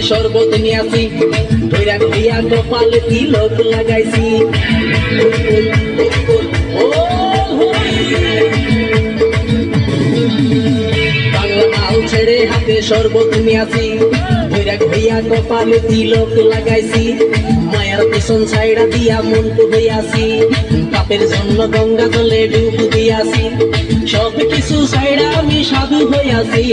শরবত নিয়াছি ধইরা খাইয়া কপালে তিলক লাগাইছি বাংলা মাল ছেড়ে হাতে শরবত নিয়াছি ধইরা খাইয়া কপালে তিলক লাগাইছি মায়ের পিছন ছাইড়া দিয়া মন্টু হইয়াছি পাপের জন্য গঙ্গা জলে ডুব দিয়াছি সব কিছু ছাইড়া আমি সাধু হইয়াছি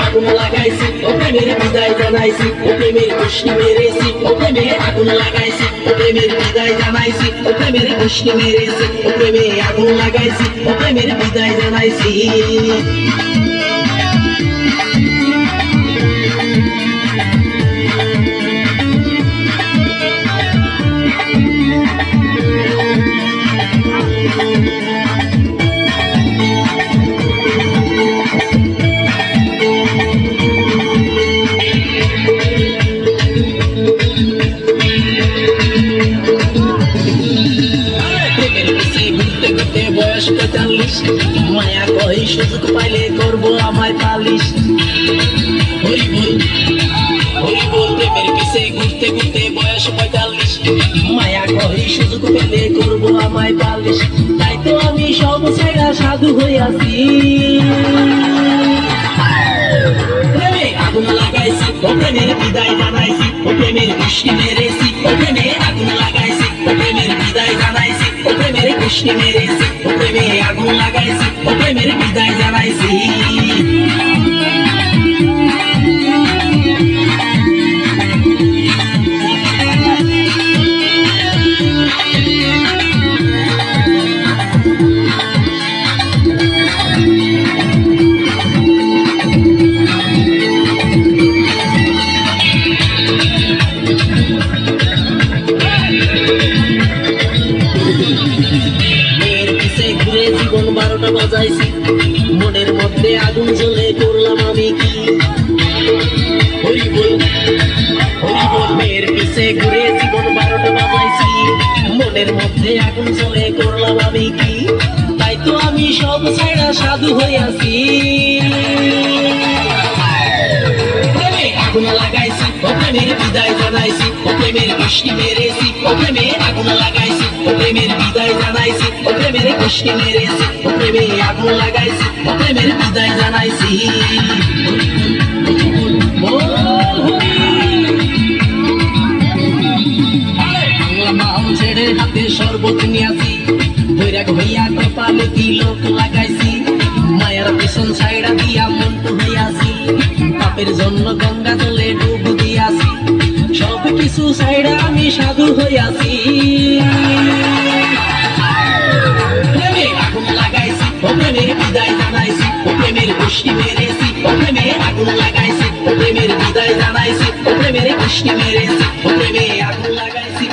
আগুন লাগাইছি ও প্রেমের বিদায় জানাইছি ও প্রেমের গোষ্ঠী মেরেছি ও প্রেমে আগুন লাগাইছি ও প্রেমের বিদায় জানাইছি ও প্রেমের গোষ্ঠী মেরেছি ও প্রেমে আগুন লাগাইছি ও প্রেমের বিদায় জানাইছি বয়স ৪৫ মায়া কই সুযোগ পাইলে করবো আমায় পালিশ হরিবল হরিবল প্রেমের পিছে ঘুরতে ঘুরতে বয়স ৪৫ মায়া কই সুযোগ পেলে করবো আমায় পালিশ তাই তো আমি সব ছাইড়া সাধু হইয়াছি প্রেমে আগুন লাগাইছি ও প্রেমের বিদায় জানাইছি ও প্রেমের গোষ্ঠী মেরেছি ও প্রেমে আগুন লাগাইছি ও প্রেমের বিদায় জানাইছি ও প্রেমের গোষ্ঠী মেরেছি ও প্রেমে আগুন লাগাইছি ও প্রেমের বিদায় জানাইছি জীবন ১২টা বাজাইছি মনের মধ্যে আগুন জ্বলে করলাম আমি কি হরিবল হরিবল মেয়ের পিছে ঘুরে জীবন ১২টা বাজাইছি মনের মধ্যে আগুন জ্বলে করলাম আমি কি তাই তো আমি সব ছাইড়া সাধু হইয়াছি প্রেমে আগুন লাগাইছি ও প্রেমের বিদায় জানাইছি ও প্রেমের গোষ্ঠী মেরেছি ও প্রেমে আগুন লাগাইছি ও প্রেমের বিদায় জানাইছি ও প্রেমের গোষ্ঠী মেরেছি ও প্রেমে আগুন লাগাইছি ও প্রেমের বিদায় জানাইছি বাংলা মাল ছেড়ে হাতে শরবত নিয়াছি ধইরা হইয়া কপালে তিলক লাগাইছি মায়ের পিছন ছাইড়া দিয়া মন্টু হইয়াছি পাপের জন্য গঙ্গা জলে ডুব দিয়াছি সব কিছু ছাইড়া আমি সাধু হইয়াছি প্রেমে আগুন লাগাইছি ও প্রেমের বিদায় জানাইছি ও প্রেমের গোষ্ঠী মেরেছি ও প্রেমে আগুন লাগাইছি ও প্রেমের বিদায় জানাইছি ও প্রেমের গোষ্ঠী মেরেছি ও প্রেমে আগুন লাগাইছি